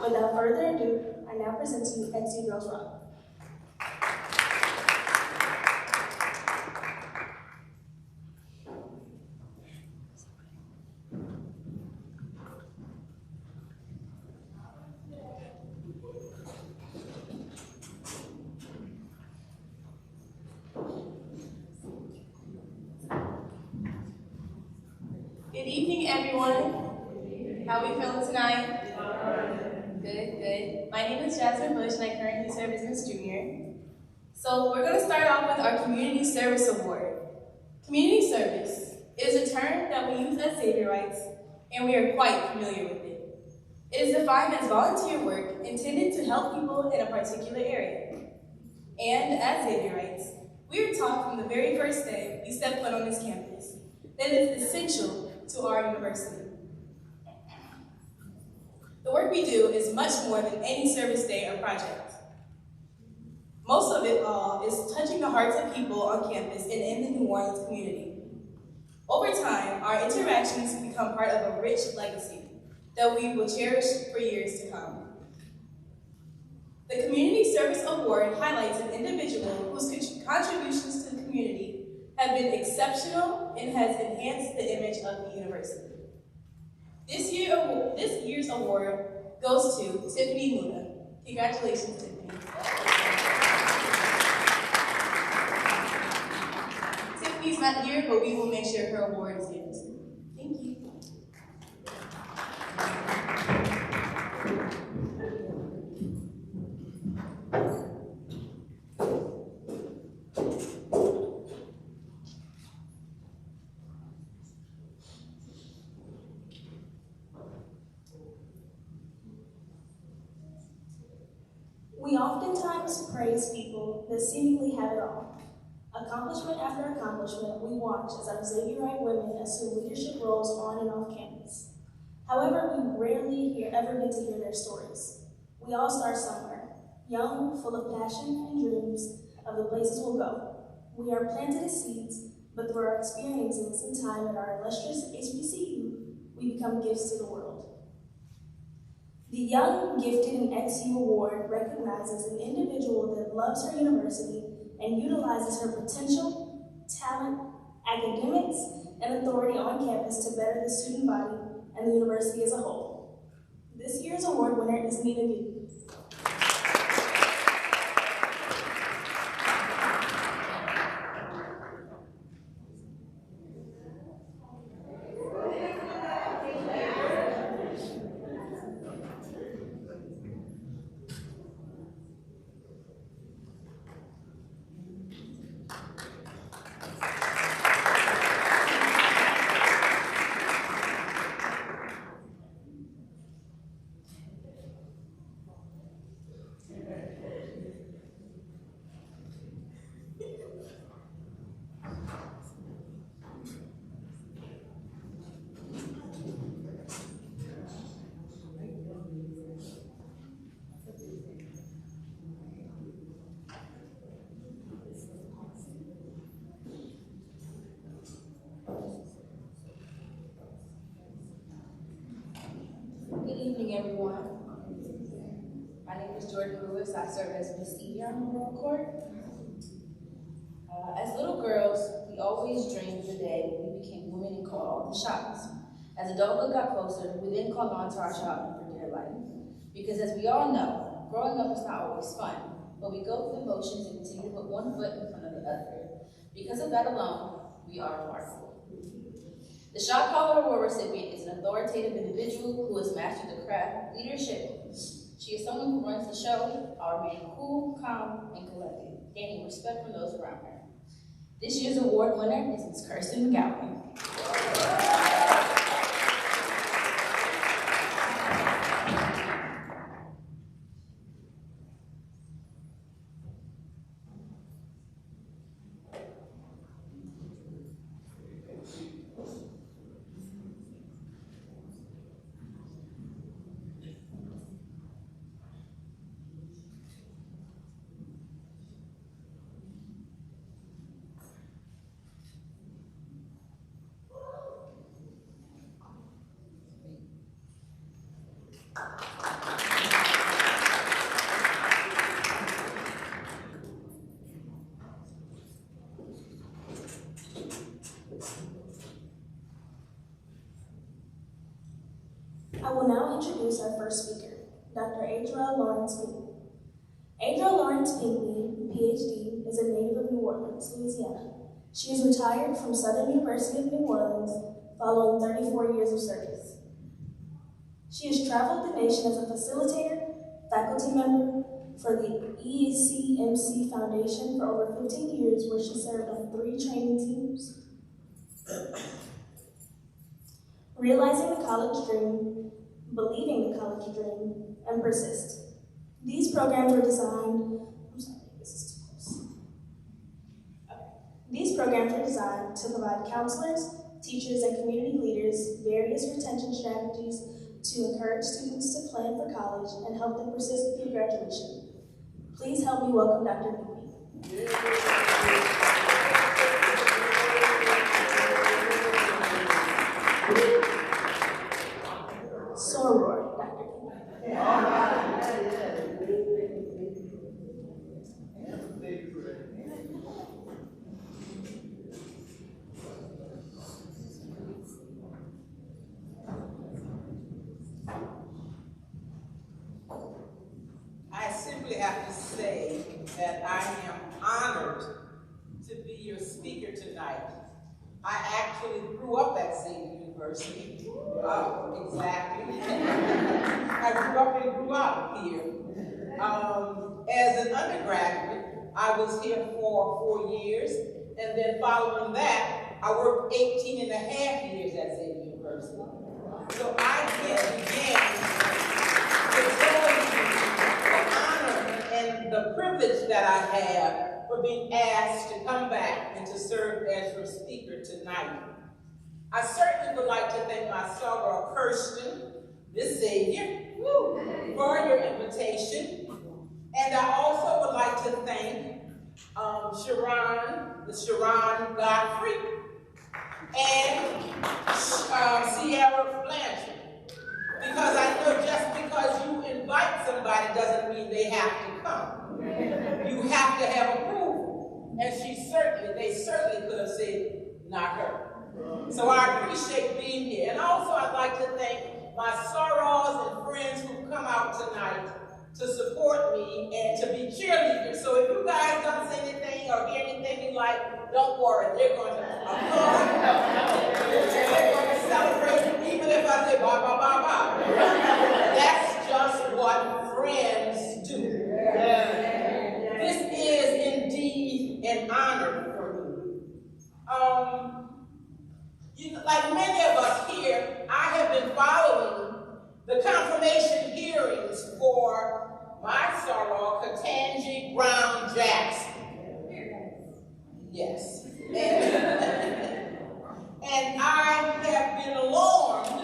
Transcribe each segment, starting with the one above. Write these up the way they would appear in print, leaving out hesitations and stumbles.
Without further ado, I now present to you NC Girls Rock. Good evening, everyone. How are we feeling tonight? Good, good. My name is Jasmine Bush, and I currently serve as Miss Junior. So we're going to start off with our Community Service Award. Community service is a term that we use as Xavierites, and we are quite familiar with it. It is defined as volunteer work intended to help people in a particular area. And as Xavierites, we are taught from the very first day we step foot on this campus that it is essential to our university. The work we do is much more than any service day or project. Most of it all is touching the hearts of people on campus and in the New Orleans community. Over time, our interactions become part of a rich legacy that we will cherish for years to come. The Community Service Award highlights an individual whose contributions to the community have been exceptional and has enhanced the image of the university. This year's award goes to Tiffany Luna. Congratulations, Tiffany. Tiffany's not here, but we will make sure her award is given to her. Thank you. We oftentimes praise people that seemingly have it all. Accomplishment after accomplishment, we watch as our Xavierite women assume leadership roles on and off campus. However, we rarely ever get to hear their stories. We all start somewhere, young, full of passion and dreams of the places we'll go. We are planted as seeds, but through our experiences and time at our illustrious HBCU, we become gifts to the world. The Young, Gifted, and XU Award recognizes an individual that loves her university and utilizes her potential, talent, academics, and authority on campus to better the student body and the university as a whole. This year's award winner is Nina Newton. Good evening, everyone. My name is Jordan Lewis. I serve as Miss Evie on the World Court. As little girls, we always dreamed of the day when we became women and called all the shots. As adulthood got closer, we then called on to our childhood for dear life. Because as we all know, growing up is not always fun, but we go through the motions and continue to put one foot in front of the other. Because of that alone, we are remarkable. The Shot Caller Award recipient is an authoritative individual who has mastered the craft leadership. She is someone who runs the show, while remaining cool, calm, and collected, gaining respect from those around her. This year's award winner is Ms. Kirsten McGowan. introduce our first speaker, Dr. Adriel Lawrence Pinckney. Adriel Lawrence Pinckney, PhD, is a native of New Orleans, Louisiana. She is retired from Southern University of New Orleans following 34 years of service. She has traveled the nation as a facilitator, faculty member for the ECMC Foundation for over 15 years, where she served on 3 training teams. Realizing the college dream, believing the college dream, and persist. These programs were designed, These programs are designed to provide counselors, teachers, and community leaders various retention strategies to encourage students to plan for college and help them persist through graduation. Please help me welcome Dr. Pinckney. Soror, Dr. Pinckney. I simply have to say that I am honored to be your speaker tonight. I actually grew up at Xavier University. Exactly. I grew up and grew out here. As an undergraduate, I was here for 4 years, and then following that, I worked 18 and a half years at Xavier University. So I can't begin to tell you the honor and the privilege that I have for being asked to come back and to serve as your speaker tonight. I certainly would like to thank my soror Kirsten, Miss Xavier, for your invitation. And I also would like to thank Sharon Godfrey, and Sierra Blanchard. Because I know just because you invite somebody doesn't mean they have to come. You have to have approval. And they certainly could have said, not her. So I appreciate being here. And also I'd like to thank my sorors and friends who come out tonight to support me and to be cheerleaders. So if you guys don't say anything or hear anything you like, don't worry, they're going to applaud. They're going to celebrate, even if I say bye, bye, bye, bye. That's just what friends do. This is indeed an honor for me. Like many of us here, I have been following the confirmation hearings for my soror, Ketanji Brown Jackson. Yes. And I have been alarmed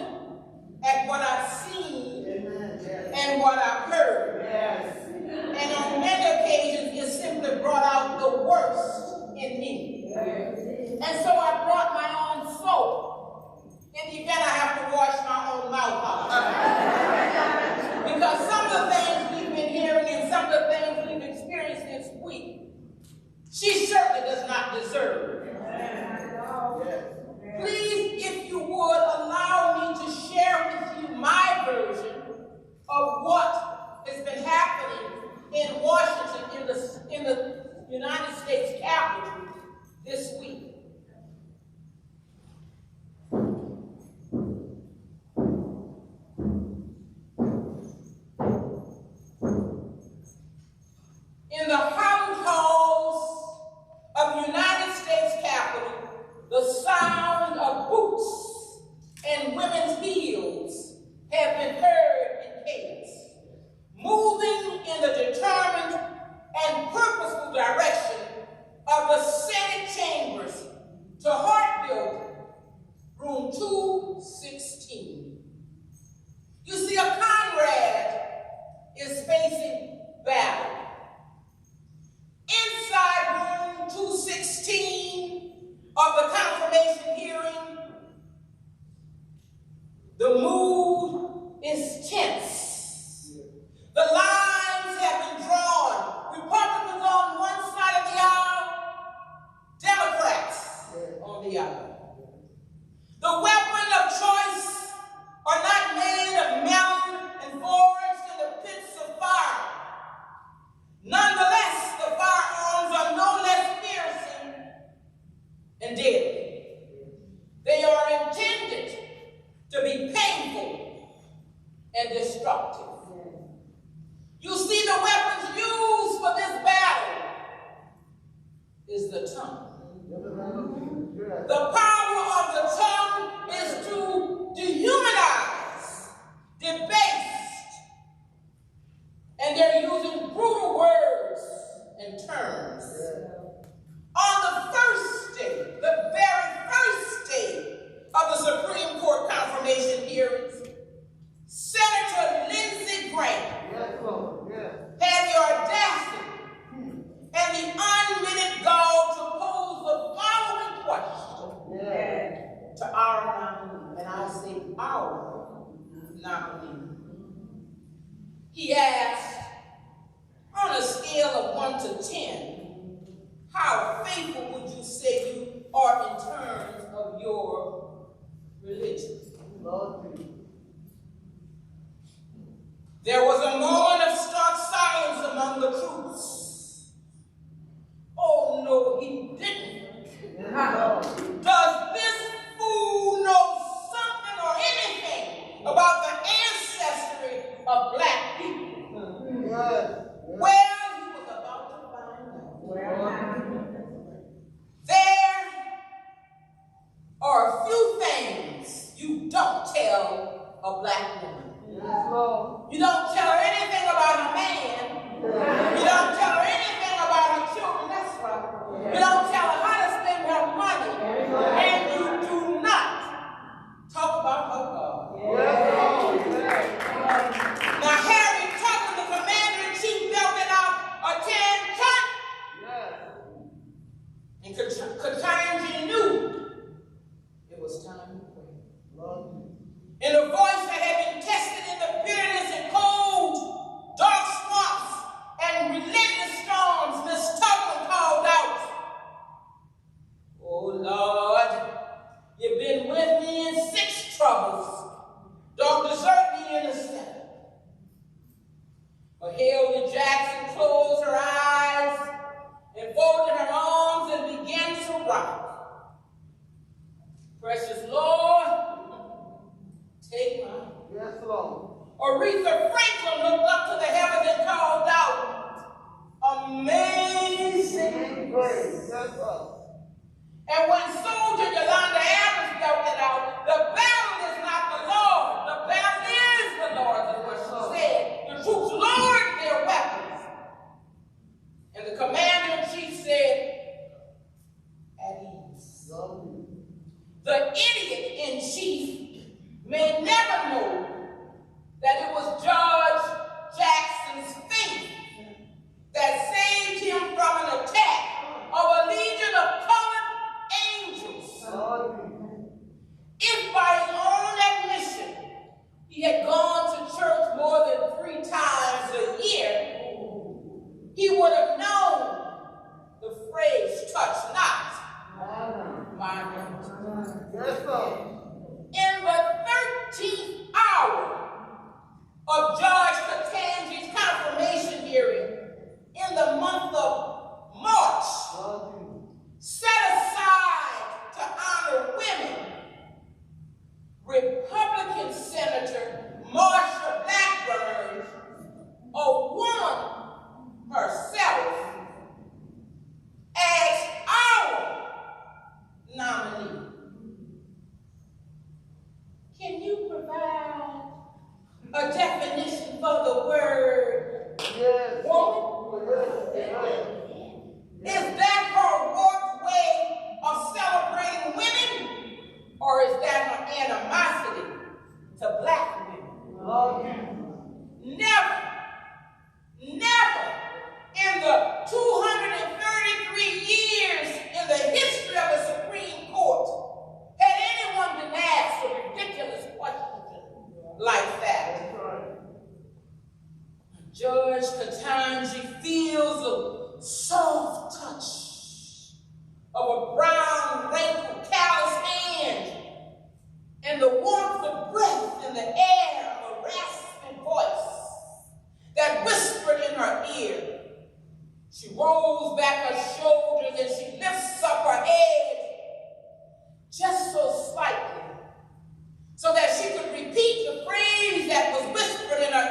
at what I've seen and what I've heard. And on many occasions, it simply brought out the worst in me. And so I brought my own soap. In the event I have to wash my own mouth out. Because some of the things we've been hearing and some of the things we've experienced this week, she certainly does not deserve. Please, if you would, allow me to share with you my version of what has been happening in Washington, in the United States Capitol this week. In the halls of the United States Capitol, the sound of boots and women's heels have been heard in cadence, moving in the determined and purposeful direction of the Senate chamber destructive. You see, the weapons used for this battle is the tongue. The power of the tongue is to dehumanize, debase, and they're using brutal words and terms. On the first day, the very first day of the Supreme Court confirmation hearings, Senator Lindsey Graham had the audacity and the unmitigated gall to pose the following question to our nominee, and I say our nominee. He asked, on a scale of 1 to 10, how faithful would you say you are in terms of your religion? There was a moment of stark silence among the troops. Oh, no, he didn't. Does this fool know something or anything about the ancestry of black people? Well, he was about to find out. There are a few things you don't tell a black woman. You don't tell her anything about her man. You don't tell her anything about her children. That's right. You don't tell her how to spend her money. And you do not talk about her God. Now, Harry Tubman, the commander-in-chief, belted out a 10 cut. And Katanji knew it was time to pray. In a voice that had been tested in the bitterness and cold, dark swamps and relentless storms, Miss Tubman called out, "Oh Lord, you've been with me in 6 troubles. Don't desert me in the 7th." Mahalia Jackson closed her eyes and folded her arms and began to rock. Precious Lord, take my hand. Yes, Lord. Aretha Franklin looked up to the heavens and called out, "Amazing grace." Yes, Lord. And when Soldier Yolanda Adams belted out, "The battle is not the Lord, the battle is the Lord," is what she said. The troops lowered their weapons. And the commander-in-chief said, "At ease." The idiot-in-chief may never know that it was George Jackson's faith that saved him from an attack of a legion of colored angels. If by his own admission he had gone to church more than 3 times a year, he would have known the phrase, "touch not my anointing." Yes, Lord. In the 13th hour of George Katanji's confirmation hearing in the month of March, set aside to honor women, Republican Senator Marsha Blackburn, a woman herself, as our nominee. Can you provide a definition for the word Yes. woman? Yes. Is that her warped way of celebrating women? Or is that her animosity to black women? Never in the 233 years in the history of the Supreme Court had anyone been asked a ridiculous question like that. Judge Katanji feels a soft touch of a brown, wrinkled, callous hand and the warmth of breath in the air of a rasping voice that whispered in her ear. She rolls back her shoulders and she lifts up her head just so slightly so that she could repeat the phrase that was whispered in her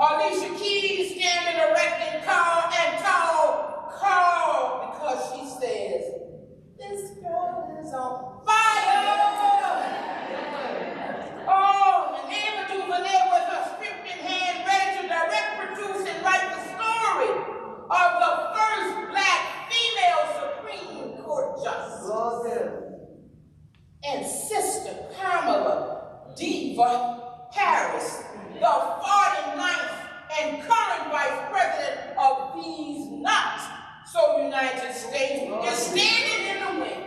Alicia Keys standing erect and tall, because she says, this girl is on fire. Oh, and Ava DuVernay with her script in hand, ready to direct, produce, and write the story of the first black female Supreme Court justice. And Sister Kamala Diva Harris, the 49th and current Vice President of these not so United States, is standing in the wing,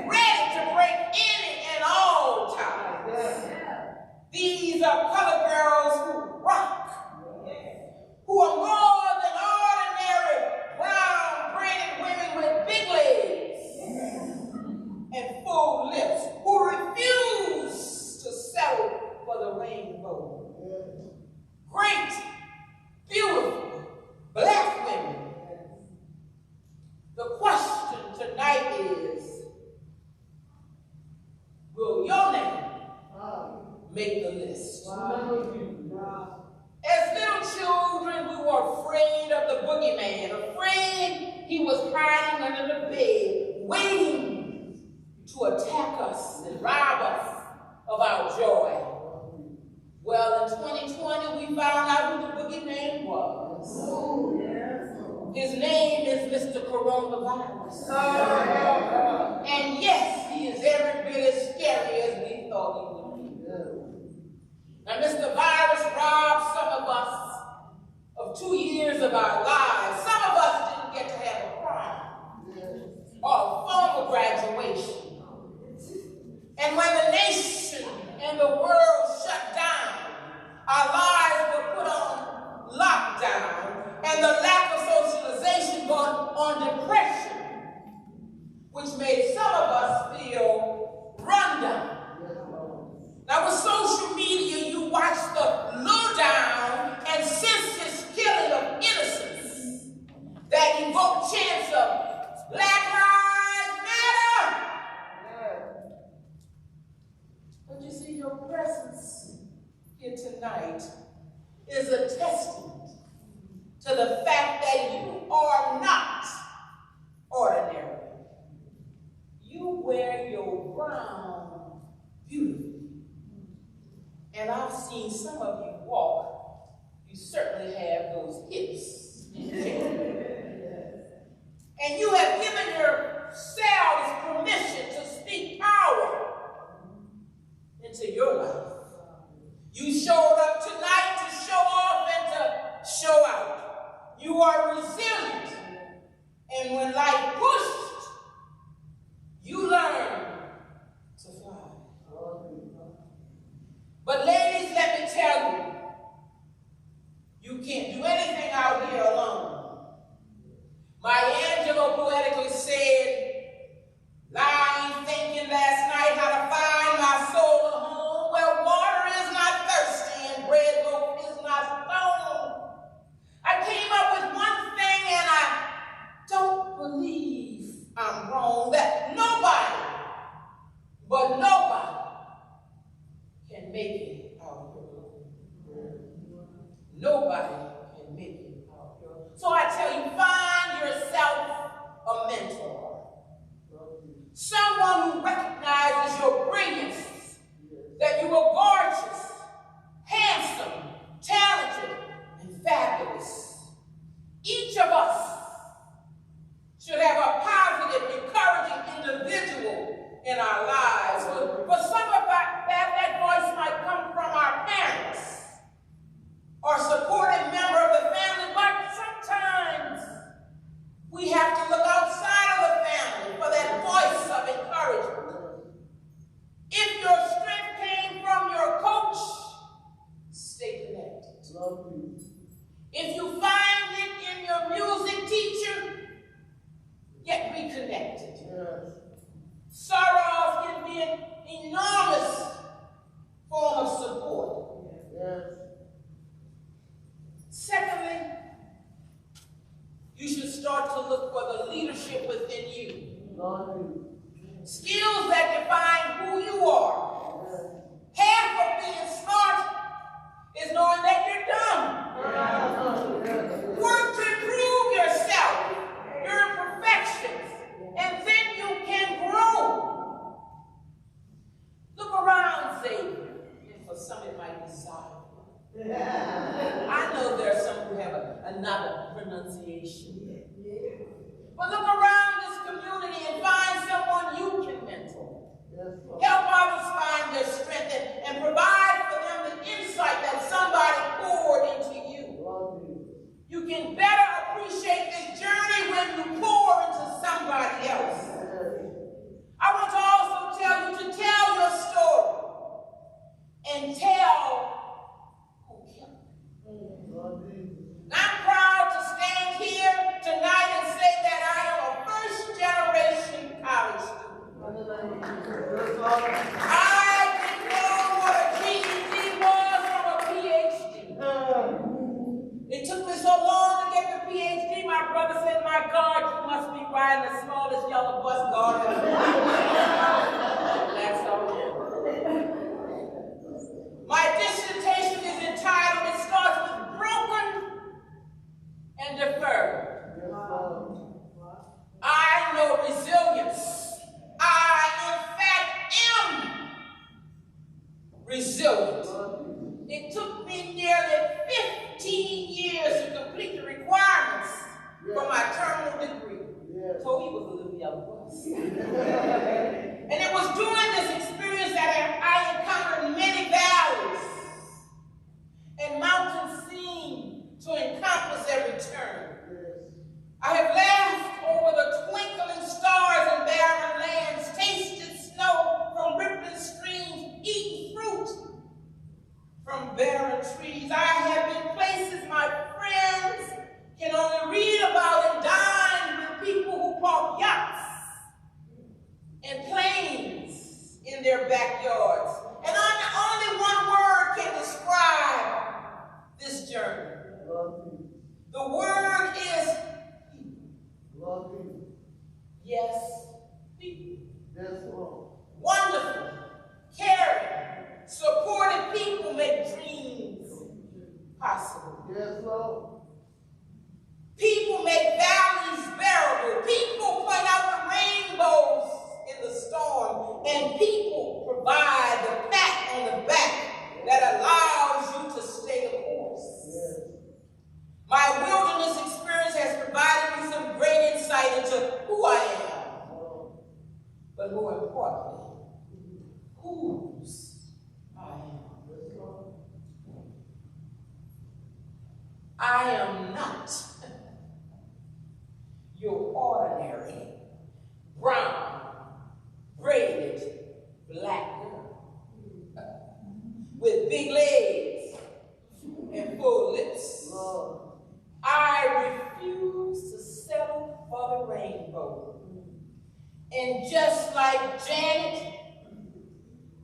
ready to break any and all ties. These are colored girls who rock, who are more than ordinary brown-braided women with big legs and full lips, who refuse to settle for the rainbow. Great, beautiful, black women. The question tonight is, will your name make the list? As little children, we were afraid of the boogeyman, afraid he was hiding under the bed, waiting to attack us and rob us of our joy. Well, in 2020, we found out who the boogeyman was. His name is Mr. Coronavirus. And yes, he is every bit as scary as we thought he would be. Now, Mr. Virus robbed some of us of 2 years of our lives. Some of us didn't get to have a prom or a formal graduation. And when the nation and the world shut down, our lives were put on lockdown, and the lack of socialization brought on depression, which made some of us feel run down. Now with social media, you watch the lowdown and senseless killing of innocents that evoke chants of Black Lives Matter. But you see, your presence here tonight is a testament to the fact that you are not ordinary. You wear your brown beautifully. And I've seen some of you walk. You certainly have those hips. And you have given yourselves permission to speak power into your life. You showed up tonight to show off and to show out. You are resilient. And when life pushed, you learn to fly. But ladies, let me tell you, you can't do anything out here alone. Maya Angelou poetically said, lying thinking last night how to find my soul a home where water is not thirsty and bread loaf is not stone. I came up with one thing and I don't believe I'm wrong, that nobody, but nobody, can make it out here. Nobody can make it out here. So I tell you, find yourself a mentor. Someone who recognizes your brilliance, that you are gorgeous, handsome, talented, and fabulous. Each of us should have a positive, encouraging individual in our lives. But some of that voice might come from our parents or supporting member of the family, but sometimes we have to look outside of the family for that voice of encouragement. If your strength came from your coach, stay connected. Love you. If you find it in your music teacher, get reconnected. Yes. Sorrow can be an enormous form of support. Yes. Secondly, you should start to look for the leadership within you. Skills that define who you are. Half of being smart is knowing that you're dumb. I know there are some who have another pronunciation. But look around this community and find someone you can mentor. Help others find their strength and provide for them the insight that somebody poured into you. You can better appreciate this journey when you pour into somebody else. I want to also tell you to tell your story and tell who killed you. I'm proud to stand here tonight and say that I am a first-generation college student. I didn't know what a GED was from a PhD. It took me so long to get the PhD, my brother said, my God, you must be riding the smallest yellow bus God ever. That's all. My dissertation is entitled, it starts with broken and deferred. I know resilience. I, in fact, am resilient. It took me nearly 15 years to complete the requirements for my terminal degree. So he was a little yellow bus. And it was during this experience that I encountered many valleys and mountains seemed to encompass every turn. I have laughed over the twinkling stars and barren lands, tasted snow from rippling streams, eaten fruit from barren trees. I have been places my friends can only read about and dined with people who park yachts and planes in their backyards. And only one word can describe this journey. The word is people. Yes, people. Wonderful, caring, supportive people make dreams possible. People make valleys bearable. People point out the rainbows in the storm. And people provide the pat on the back that allows you to stay the course. My wilderness experience has provided me some great insight into who I am. But more importantly, whose I am. I am not your ordinary, brown, braided, black girl with big legs and full lips. I refuse to settle for the rainbow. And just like Janet,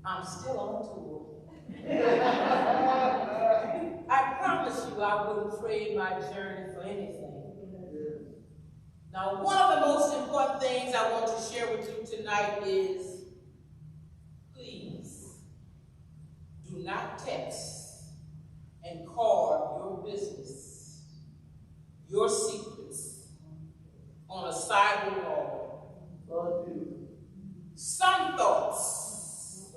I'm still on tour. I promise you I wouldn't trade my journey for anything. Now, one of the most important things I want to share with you tonight is, please do not text and card your business, your secrets on a sidewalk wall. Some thoughts,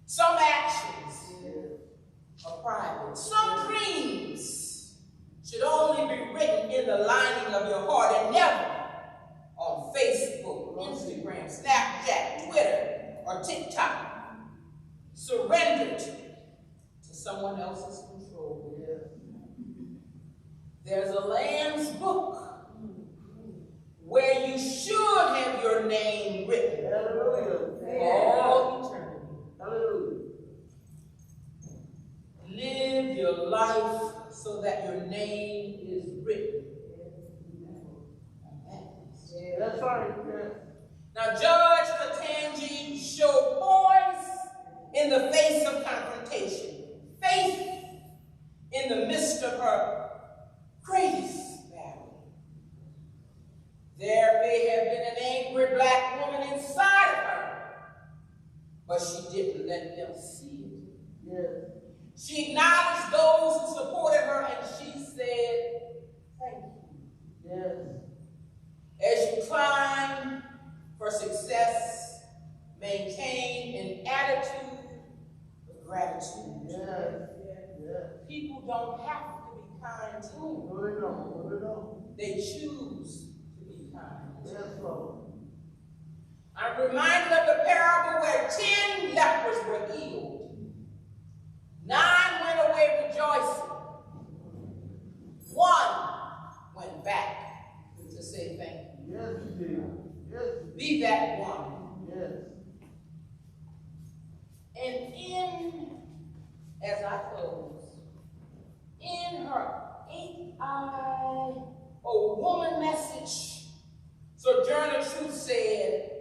some actions are private. Some dreams should only be written in the lining of your heart and never on Facebook, Instagram, Snapchat, Twitter, or TikTok. Surrendered to someone else's control. There's a Lamb's book where you should have your name written for all eternity. Live your life so that your name is written. That's right. Now, Judge Katanji showed poise in the face of confrontation, faith in the midst of her greatest battle. There may have been an angry black woman inside of her, but she didn't let them see it. She acknowledged those who supported her, and she said, thank you. As you climb for success, maintain an attitude of gratitude. People don't have to be kind to them. No, they don't. No, they don't. They choose to be kind. Yes, Lord. I'm reminded of the parable where 10 lepers were healed. 9 went away rejoicing. 1 went back to say thank you. Yes, you did. Yes. Be that one. Yes. And as I close, in her Ain't I a Woman message, Sojourner Truth said,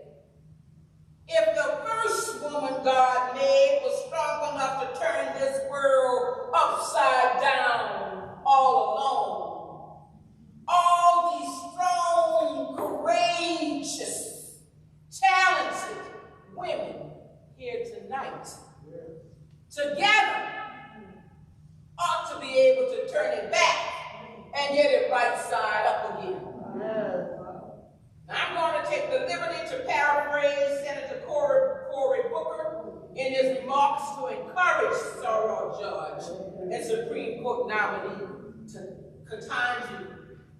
if the first woman God made was strong enough to turn this world upside down all alone, all these strong, courageous, talented women here tonight, together, ought to be able to turn it back and get it right side up again. Now, I'm going to take the liberty to paraphrase Senator Cory Booker in his remarks to encourage Sorrel Judge and Supreme Court nominee Ketanji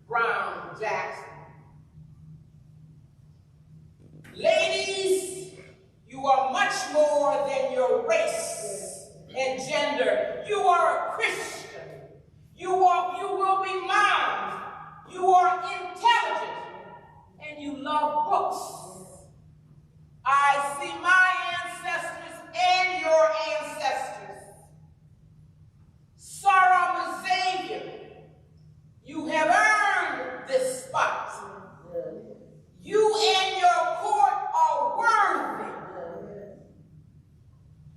Brown Jackson. Ladies, you are much more than your race and gender. You are a Christian. You will be moms. You are intelligent. And you love books. I see my ancestors and your ancestors. Sarah Xavier, you have earned this spot. You and your court are worthy.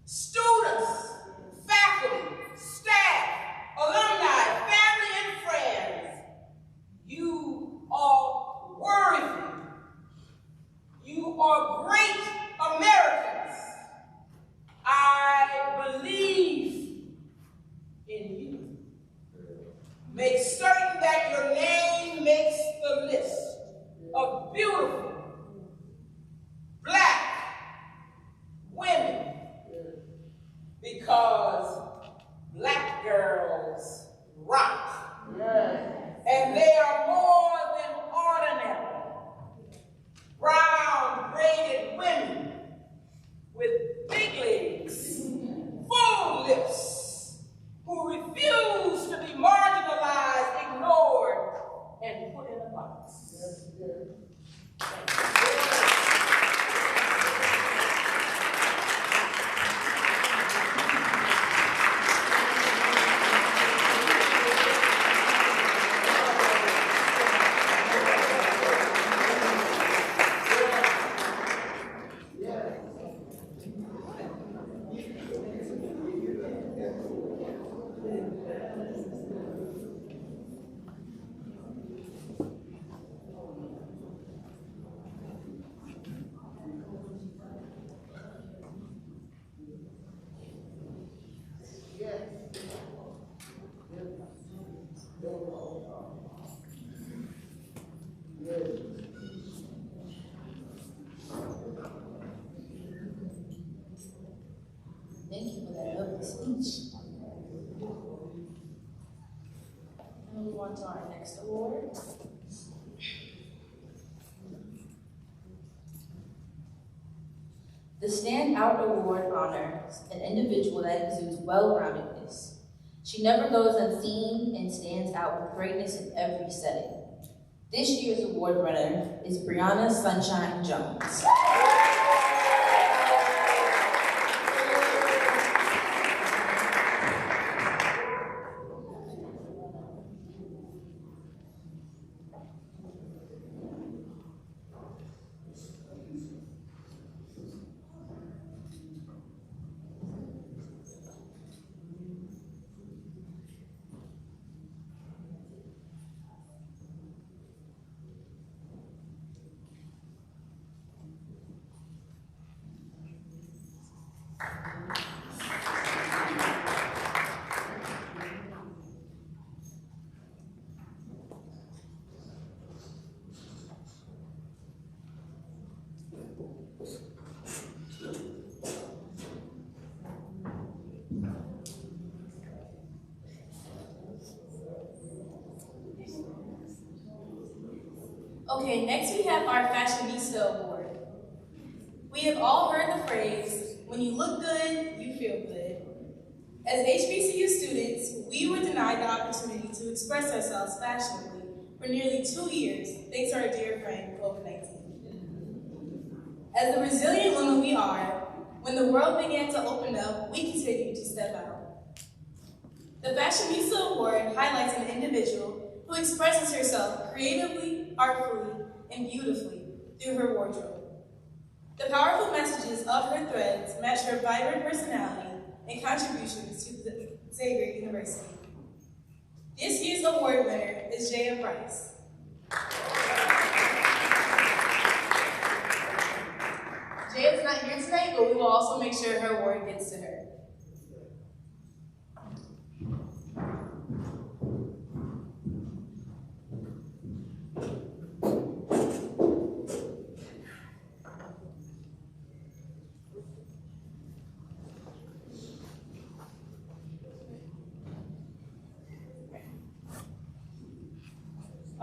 Students, faculty, staff, alumni, family, and friends, you are worthy. You are great Americans. I believe in you. Make certain that your name makes the list of beautiful Black women, because Black girls rock. And they are more than ordinary. Brown, braided women with big legs, full lips, who refuse to be marginalized, ignored, and put in a box. Thank you for that lovely speech. And move on to our next award. The Standout Award honors an individual that exudes well-roundedness. She never goes unseen and stands out with greatness in every setting. This year's award winner is Brianna Sunshine Jones. Okay, next we have our Fashionista Award. We have all heard the phrase, when you look good, you feel good. As HBCU students, we were denied the opportunity to express ourselves fashionably for nearly 2 years, thanks to our dear friend, COVID-19. As the resilient women we are, when the world began to open up, we continued to step out. The Fashionista Award highlights an individual who expresses herself creatively, artfully, and beautifully through her wardrobe. The powerful messages of her threads match her vibrant personality and contributions to Xavier University. This year's award winner is Jaya Price. Jaya is not here tonight, but we will also make sure her award gets to her.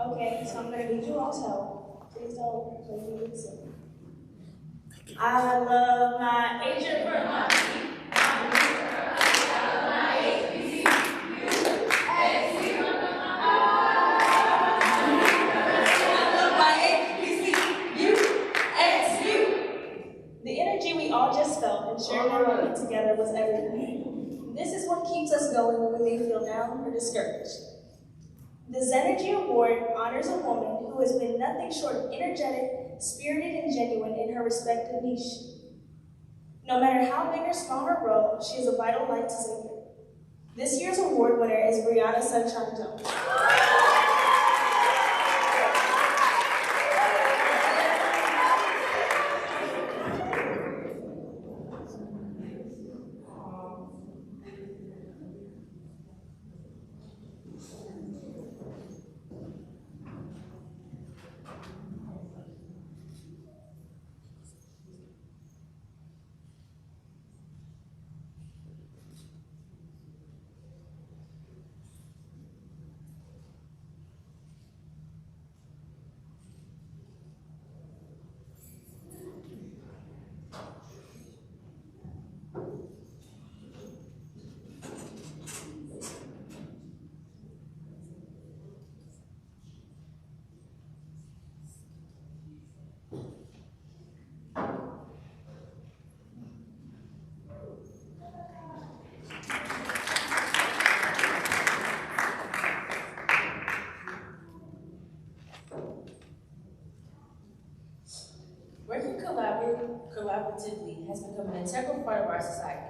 Okay, so I'm gonna need you all's help. Please don't play me sing. I love my agent for my The energy we all just felt and shared that moment together was everything. This is what keeps us going when we may feel down or discouraged. The Zenergy Award honors a woman who has been nothing short of energetic, spirited, and genuine in her respective niche. No matter how big or small her role, she is a vital light to Xavier. This year's award winner is Brianna Sunshine Jones. Working collaboratively has become an integral part of our society.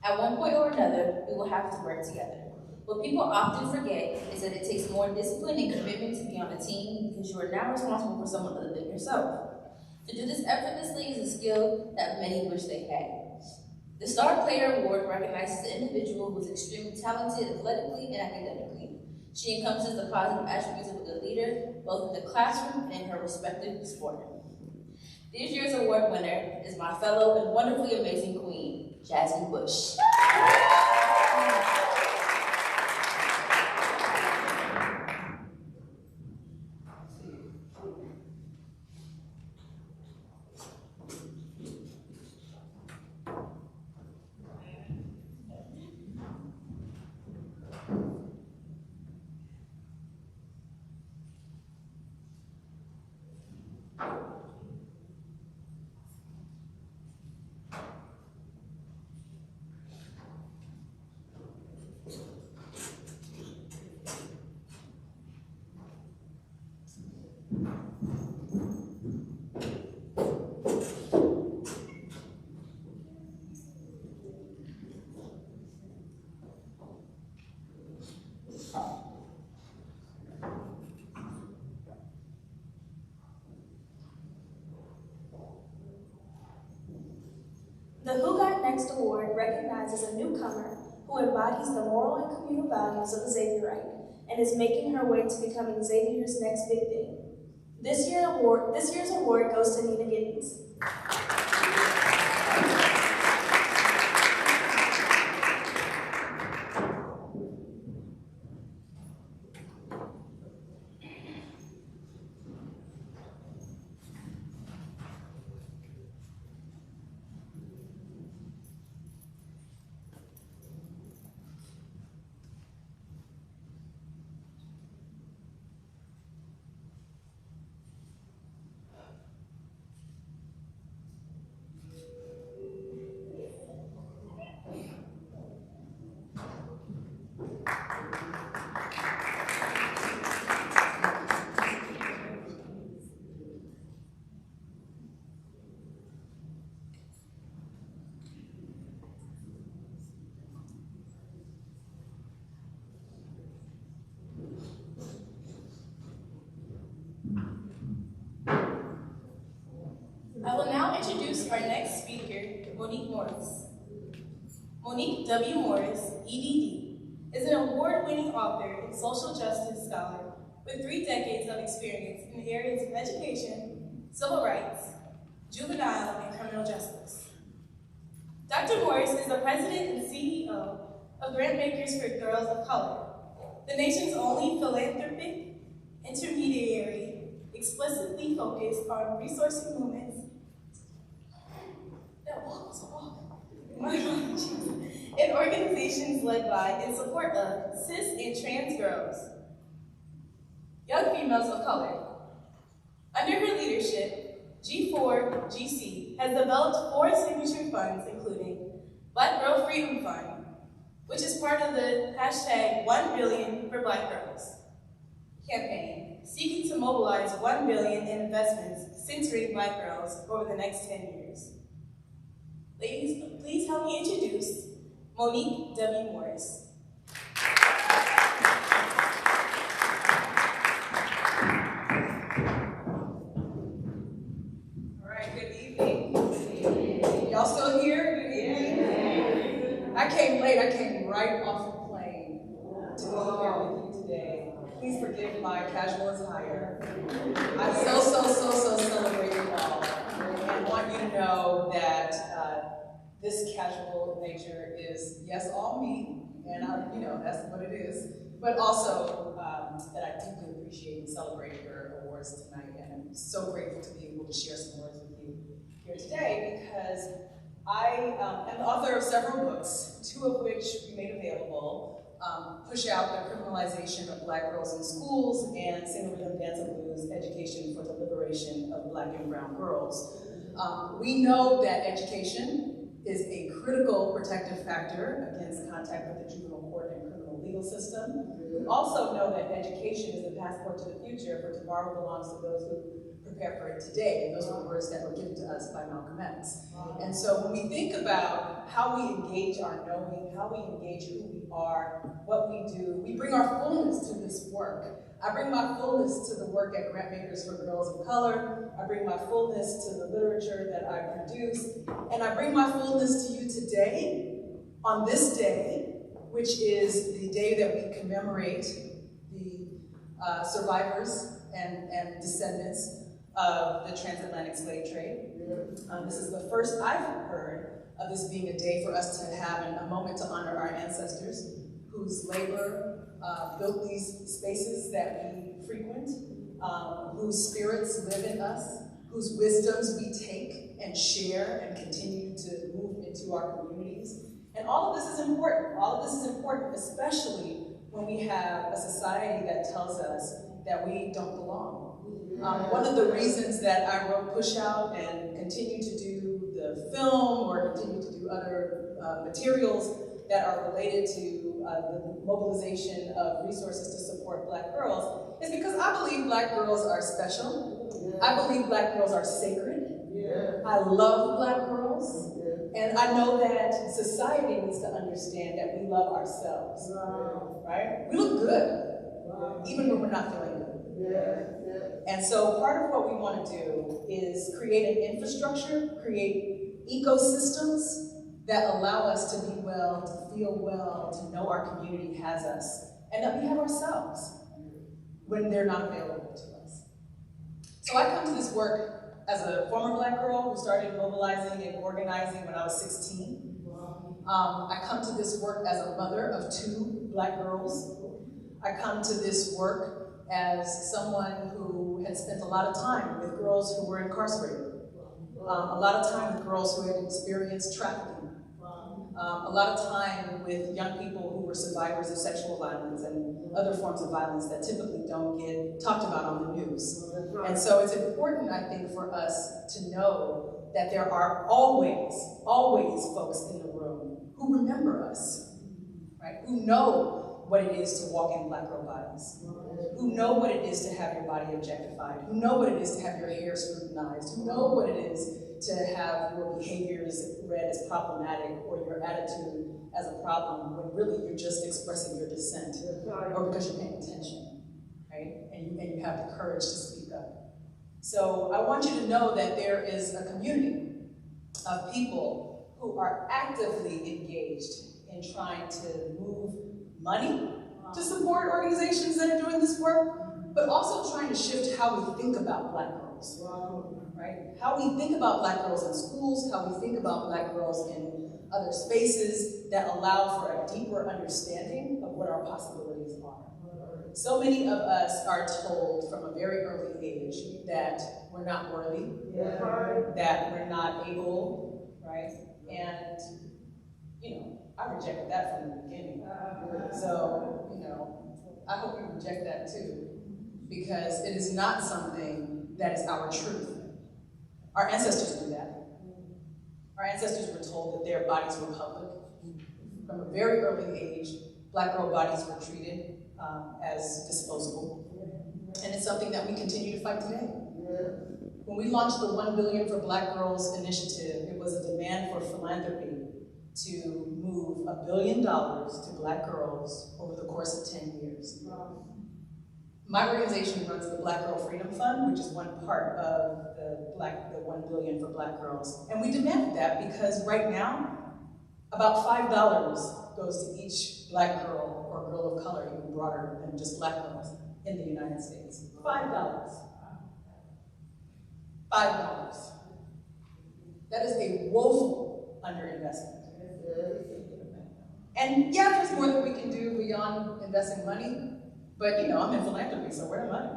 At one point or another, we will have to work together. What people often forget is that it takes more discipline and commitment to be on a team because you are now responsible for someone other than yourself. To do this effortlessly is a skill that many wish they had. The Star Player Award recognizes the individual who is extremely talented athletically and academically. She encompasses the positive attributes of a good leader, both in the classroom and in her respective sport. This year's award winner is my fellow and wonderfully amazing queen, Jasmine Bush. The Who Got Next Award recognizes a newcomer who embodies the moral and communal values of the Xavierite and is making her way to becoming Xavier's next big thing. This year's award goes to Nina Giddens. introduce our next speaker, Monique Morris. Monique W. Morris, EDD, is an award-winning author and social justice scholar with 3 decades of experience in the areas of education, civil rights, juvenile, and criminal justice. Dr. Morris is the president and CEO of Grantmakers for Girls of Color, the nation's only philanthropic intermediary explicitly focused on resourcing movements and organizations led by and support of cis and trans girls, young females of color. Under her leadership, G4GC has developed 4 signature funds, including Black Girl Freedom Fund, which is part of the hashtag 1 billion for Black girls campaign, seeking to mobilize 1 billion in investments centering Black girls over the next 10 years. Ladies, please help me introduce Monique W. Morris. All right, good evening. Y'all still here? Good evening. I came late. I came right off the plane to be here with you today. Please forgive my casual attire. I so celebrate you all and want you to know that this casual nature is, yes, all me, and that's what it is, but also that I deeply appreciate and celebrate your awards tonight, and I'm so grateful to be able to share some words with you here today because I am the author of several books, 2 of which we made available, Push Out the Criminalization of Black Girls in Schools and Sing the Rhythm, Dance and Blues, Education for the Liberation of Black and Brown Girls. We know that education is a critical protective factor against contact with the juvenile court and criminal legal system. We also know that education is the passport to the future, for tomorrow belongs to those who prepare for it today. And those were words that were given to us by Malcolm X. And so when we think about how we engage our knowing, how we engage who we are, what we do, we bring our fullness to this work. I bring my fullness to the work at Grantmakers for Girls of Color. I bring my fullness to the literature that I produce. And I bring my fullness to you today, on this day, which is the day that we commemorate the survivors and descendants of the transatlantic slave trade. This is the first I've heard of this being a day for us to have a moment to honor our ancestors whose labor built these spaces that we frequent, whose spirits live in us, whose wisdoms we take and share and continue to move into our communities. And all of this is important. All of this is important, especially when we have a society that tells us that we don't belong. One of the reasons that I wrote Push Out and continue to do the film or continue to do other materials that are related to the mobilization of resources to support Black girls is because I believe Black girls are special. I believe Black girls are sacred. I love Black girls. And I know that society needs to understand that we love ourselves. Right? We look good, even when we're not feeling good. And so part of what we want to do is create an infrastructure, create ecosystems that allow us to be well, to feel well, to know our community has us, and that we have ourselves when they're not available to us. So I come to this work as a former Black girl who started mobilizing and organizing when I was 16. I come to this work as a mother of 2 Black girls. I come to this work as someone who had spent a lot of time with girls who were incarcerated, a lot of time with girls who had experienced trafficking, a lot of time with young people who were survivors of sexual violence and other forms of violence that typically don't get talked about on the news. And so it's important, I think, for us to know that there are always folks in the room who remember us, right? Who know what it is to walk in Black girl bodies, who know what it is to have your body objectified, who know what it is to have your hair scrutinized, who know what it is to have your behaviors read as problematic or your attitude as a problem when really you're just expressing your dissent or because you're paying attention, right? And you have the courage to speak up. So I want you to know that there is a community of people who are actively engaged in trying to move money to support organizations that are doing this work, but also trying to shift how we think about Black girls, right? How we think about Black girls in schools, how we think about Black girls in other spaces that allow for a deeper understanding of what our possibilities are. So many of us are told from a very early age that we're not worthy, that we're not able, right? And, you know, I rejected that from the beginning. So, you know, I hope you reject that too, because it is not something that is our truth. Our ancestors knew that. Our ancestors were told that their bodies were public. From a very early age, Black girl bodies were treated as disposable. And it's something that we continue to fight today. When we launched the 1 Billion for Black Girls initiative, it was a demand for philanthropy to move $1 billion to Black girls over the course of 10 years. My organization runs the Black Girl Freedom Fund, which is one part of the 1 Billion for Black Girls. And we demanded that because right now, about $5 goes to each Black girl or girl of color, even broader than just Black girls, in the United States. $5. $5. That is a woeful underinvestment. And yeah, there's more that we can do beyond investing money, but you know, I'm in philanthropy, so where the money?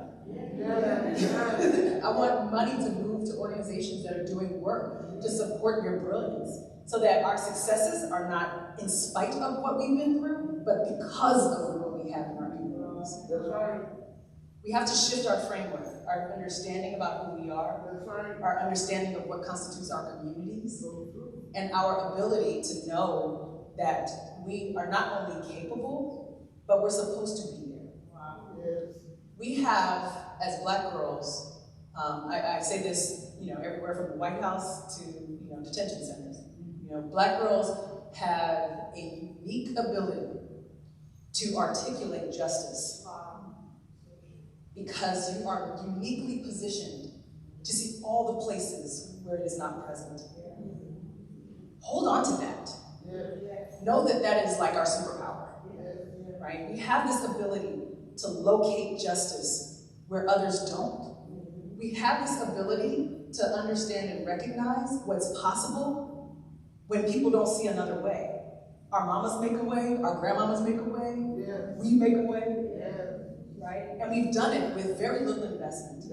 I want money to move to organizations that are doing work to support your brilliance, so that our successes are not in spite of what we've been through, but because of what we have in our communities. That's right. We have to shift our framework, our understanding about who we are, our understanding of what constitutes our communities, and our ability to know that we are not only capable, but we're supposed to be there. We have, as Black girls, I say this, you know, everywhere from the White House to, you know, detention centers. You know, Black girls have a unique ability to articulate justice because you are uniquely positioned to see all the places where it is not present. Hold on to that. Know that that is like our superpower, right? We have this ability to locate justice where others don't. We have this ability to understand and recognize what's possible when people don't see another way. Our mamas make a way, our grandmamas make a way, we make a way, right? And we've done it with very little investment.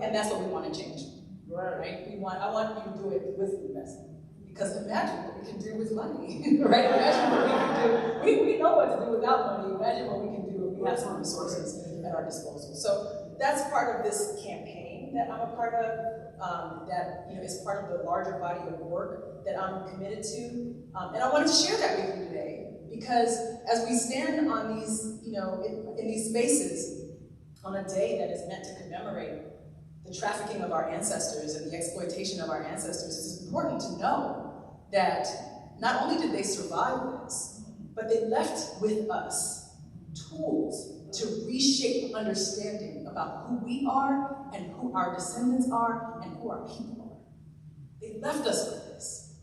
And that's what we want to change, right? I want you to do it with investment. Because imagine what we can do with money, right? Imagine what we can do. We know what to do without money. Imagine what we can do if we have some resources at our disposal. So that's part of this campaign that I'm a part of, that, you know, is part of the larger body of work that I'm committed to. And I wanted to share that with you today, because as we stand on these, you know, in these spaces on a day that is meant to commemorate the trafficking of our ancestors and the exploitation of our ancestors, it's important to know that not only did they survive this, but they left with us tools to reshape understanding about who we are and who our descendants are and who our people are. They left us with this.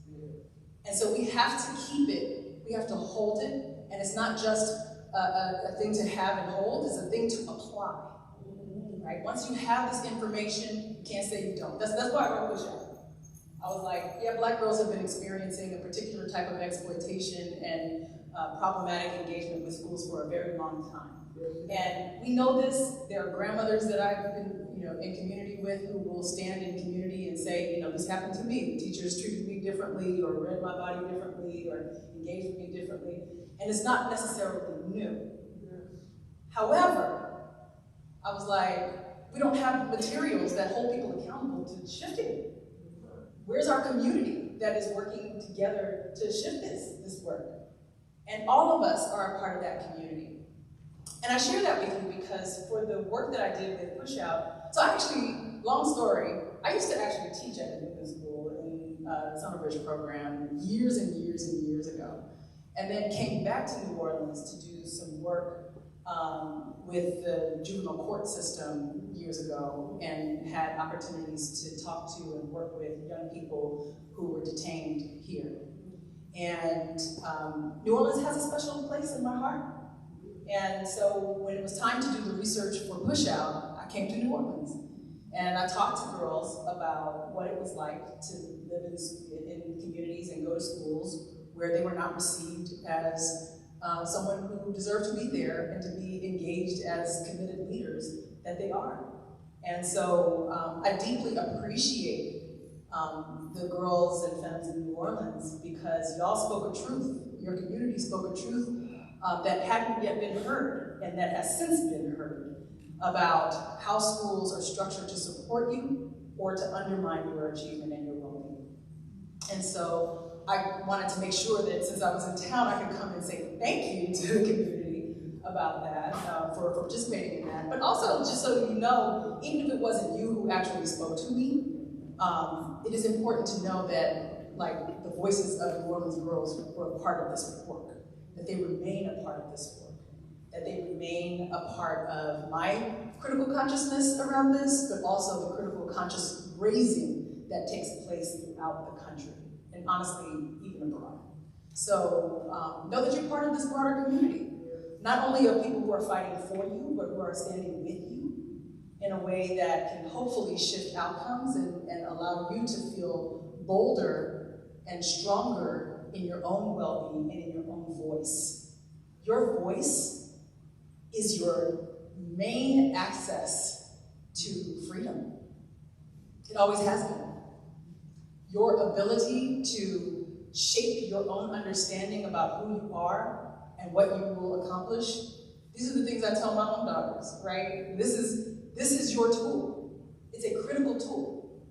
And so we have to keep it, we have to hold it, and it's not just a thing to have and hold, it's a thing to apply. Right? Once you have this information, you can't say you don't. That's why I wrote Push Out. I was like, yeah, Black girls have been experiencing a particular type of exploitation and problematic engagement with schools for a very long time. And we know this. There are grandmothers that I've been, you know, in community with who will stand in community and say, you know, this happened to me. The teachers treated me differently, or read my body differently, or engaged with me differently. And it's not necessarily new. However, I was like, we don't have materials that hold people accountable to shifting it. Where's our community that is working together to shift this work? And all of us are a part of that community. And I share that with you because for the work that I did with Push Out, so actually, long story, I used to actually teach at the Newman School in the Summer Bridge program years and years and years ago. and then came back to New Orleans to do some work with the juvenile court system years ago, and had opportunities to talk to and work with young people who were detained here. And New Orleans has a special place in my heart. And so when it was time to do the research for Push Out, I came to New Orleans. And I talked to girls about what it was like to live in communities and go to schools where they were not received as someone who deserved to be there and to be engaged as committed leaders that they are. And so I deeply appreciate the girls and femmes in New Orleans, because y'all spoke a truth, your community spoke a truth that hadn't yet been heard, and that has since been heard, about how schools are structured to support you or to undermine your achievement and your well-being. And so I wanted to make sure that since I was in town, I could come and say thank you to the community about that, for participating in that. But also, just so you know, even if it wasn't you who actually spoke to me, it is important to know that, like, the voices of New Orleans girls were a part of this work, that they remain a part of this work, that they remain a part of my critical consciousness around this, but also the critical conscious raising that takes place throughout the country, and honestly, even abroad. So know that you're part of this broader community, not only of people who are fighting for you, but who are standing with you in a way that can hopefully shift outcomes and allow you to feel bolder and stronger in your own well-being and in your own voice. Your voice is your main access to freedom. It always has been. Your ability to shape your own understanding about who you are and what you will accomplish. These are the things I tell my own daughters, right? This is your tool. It's a critical tool.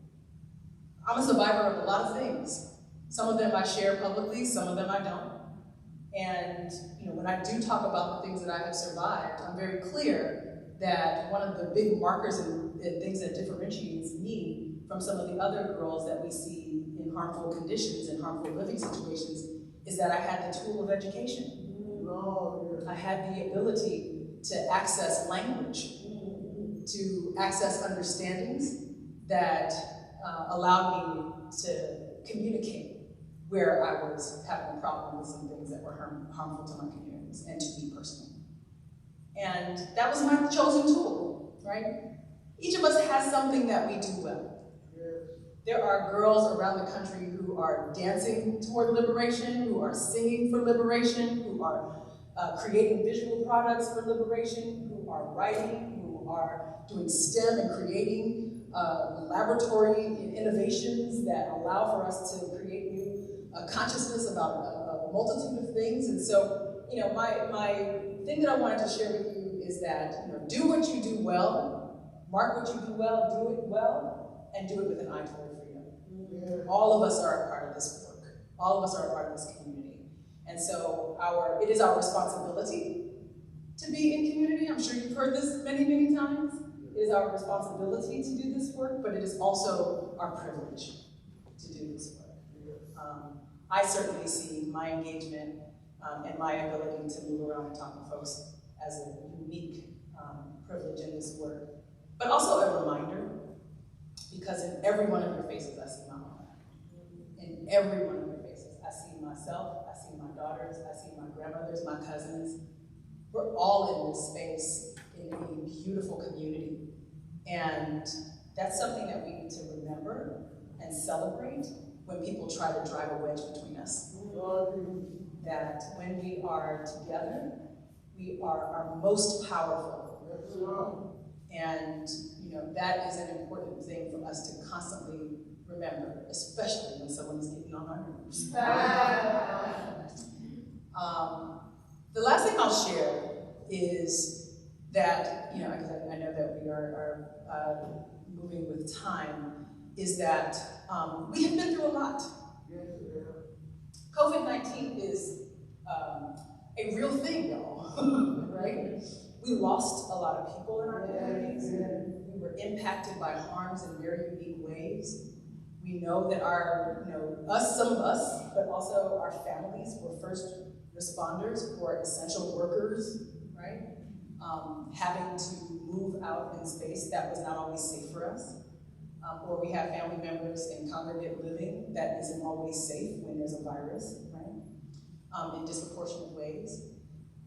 I'm a survivor of a lot of things. Some of them I share publicly, some of them I don't. And when I do talk about the things that I have survived, I'm very clear that one of the big markers and things that differentiates me from some of the other girls that we see in harmful conditions and harmful living situations is that I had the tool of education. I had the ability to access language, to access understandings that allowed me to communicate where I was having a problem with some things that were harmful to my communities and to me personally. And that was my chosen tool, right? Each of us has something that we do well. There are girls around the country who are dancing toward liberation, who are singing for liberation, who are creating visual products for liberation, who are writing, who are doing STEM and creating laboratory innovations that allow for us to create new consciousness about a multitude of things. And so, my thing that I wanted to share with you is that, do what you do well, mark what you do well, do it well, and do it with an eye toward freedom. Yeah. All of us are a part of this work. All of us are a part of this community. And so it is our responsibility to be in community. I'm sure you've heard this many, many times. It is our responsibility to do this work, but it is also our privilege to do this work. I certainly see my engagement and my ability to move around and talk to folks as a unique privilege in this work, but also a reminder, because in every one of your faces, I see my mom. In every one of your faces, I see myself, I see my daughters, I see my grandmothers, my cousins. We're all in this space in a beautiful community. And that's something that we need to remember and celebrate when people try to drive a wedge between us. That when we are together, we are our most powerful. And that is an important thing for us to constantly remember, especially when someone is getting on our nerves. The last thing I'll share is that, because I know that we are moving with time, is that we have been through a lot. COVID-19 is a real thing, y'all, right? We lost a lot of people in our communities. We were impacted by harms in very unique ways. We know that some of us, but also our families were first responders or essential workers, right? Having to move out in space that was not always safe for us. Or we have family members in congregate living that isn't always safe when there's a virus, right? In disproportionate ways.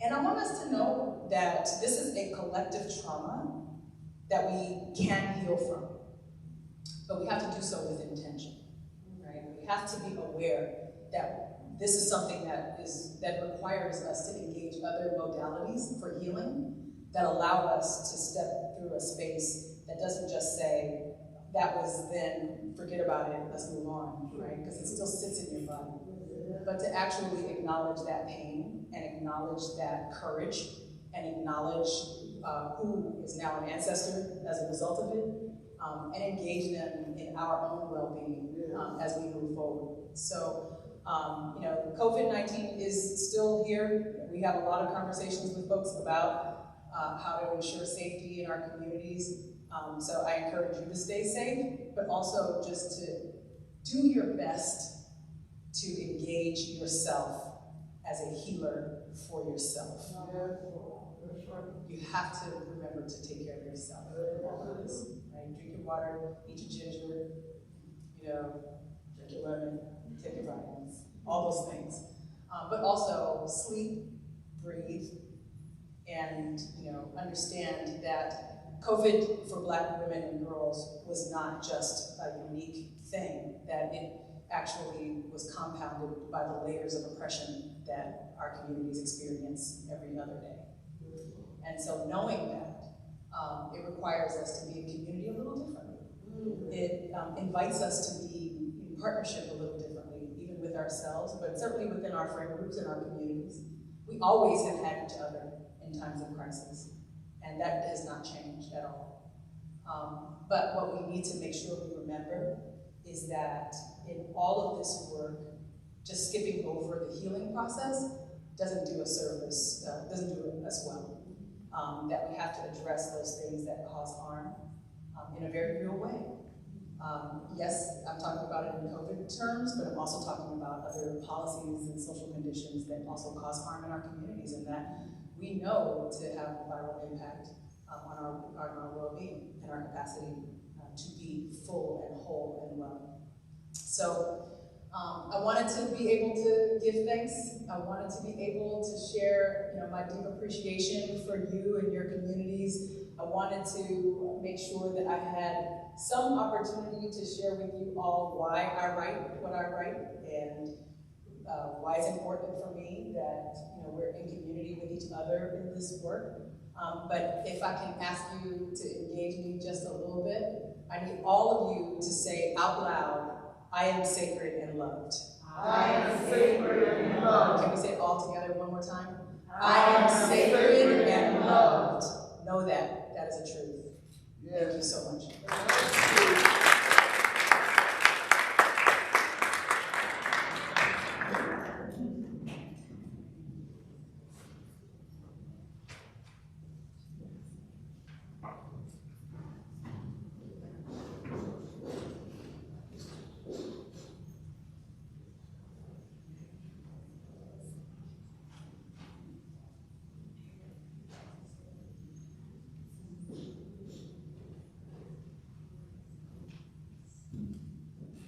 And I want us to know that this is a collective trauma that we can heal from. But we have to do so with intention, right? We have to be aware that this is something that requires us to engage other modalities for healing that allow us to step through a space that doesn't just say, that was then, forget about it, let's move on, right? Because it still sits in your body. But to actually acknowledge that pain and acknowledge that courage and acknowledge who is now an ancestor as a result of it, and engage them in our own well-being as we move forward. So, COVID-19 is still here. We have a lot of conversations with folks about how to ensure safety in our communities. So I encourage you to stay safe, but also just to do your best to engage yourself as a healer for yourself. You have to remember to take care of yourself. Right? Drink your water, eat your ginger, drink your lemon, take your vitamins, all those things. But also sleep, breathe, and understand that COVID for Black women and girls was not just a unique thing, that it actually was compounded by the layers of oppression that our communities experience every other day. And so knowing that, it requires us to be in community a little differently. It invites us to be in partnership a little differently, even with ourselves, but certainly within our friend groups and our communities. We always have had each other in times of crisis, and that has not changed at all. But what we need to make sure we remember is that in all of this work, just skipping over the healing process doesn't do a service, doesn't do us well. That we have to address those things that cause harm in a very real way. Yes, I'm talking about it in COVID terms, but I'm also talking about other policies and social conditions that also cause harm in our communities, and that we know to have a viral impact on our well-being and our capacity to be full and whole and well. So I wanted to be able to give thanks. I wanted to be able to share my deep appreciation for you and your communities. I wanted to make sure that I had some opportunity to share with you all why I write what I write, and why it's important for me that we're in community with each other in this work. But if I can ask you to engage me just a little bit, I need all of you to say out loud, I am sacred and loved. I am sacred and loved. Can we say it all together one more time? I am sacred and loved. Know that. That is a truth. Yes. Thank you so much.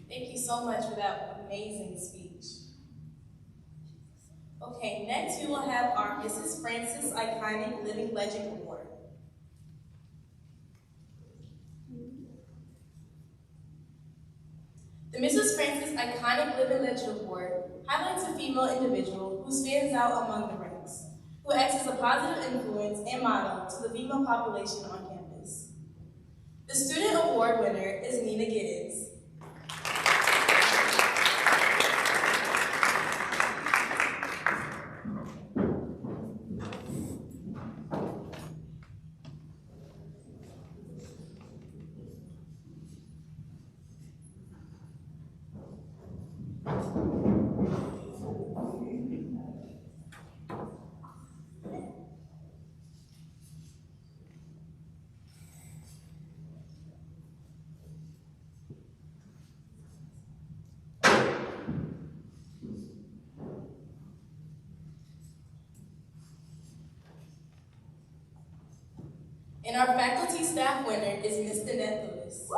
Thank you so much for that amazing speech. Okay, next we will have our Mrs. Francis Iconic Living Legend Award. The Mrs. Francis Iconic Living Legend Award highlights a female individual who stands out among the ranks, who acts as a positive influence and model to the female population on campus. The student award winner is Nina Giddens. And our faculty staff winner is Ms. Danette Lewis.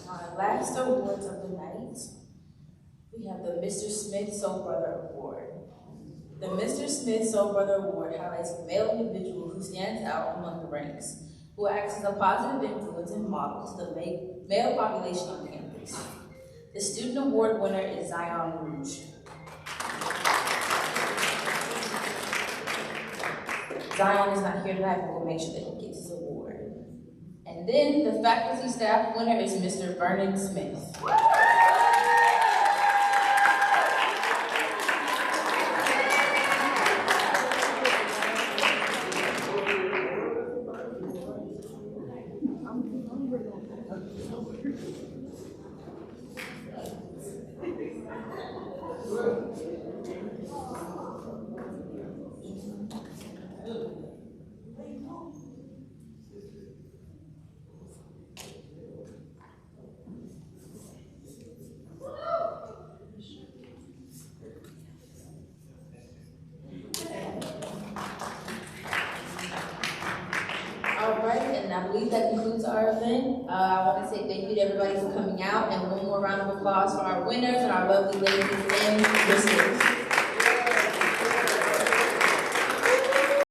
Our last awards of the night, we have the Mr. Smith Soul Brother Award. The Mr. Smith Soul Brother Award highlights a male individual who stands out among the ranks, who acts as a positive influence and model to the male population on campus. The student award winner is Zion Rouge. Zion is not here tonight, but we'll make sure that he gets his award. And then the faculty staff winner is Mr. Vernon Smith. All right, and I believe that concludes our event. I want to say thank you to everybody for coming out, and one more round of applause for our winners and our lovely ladies in your schools.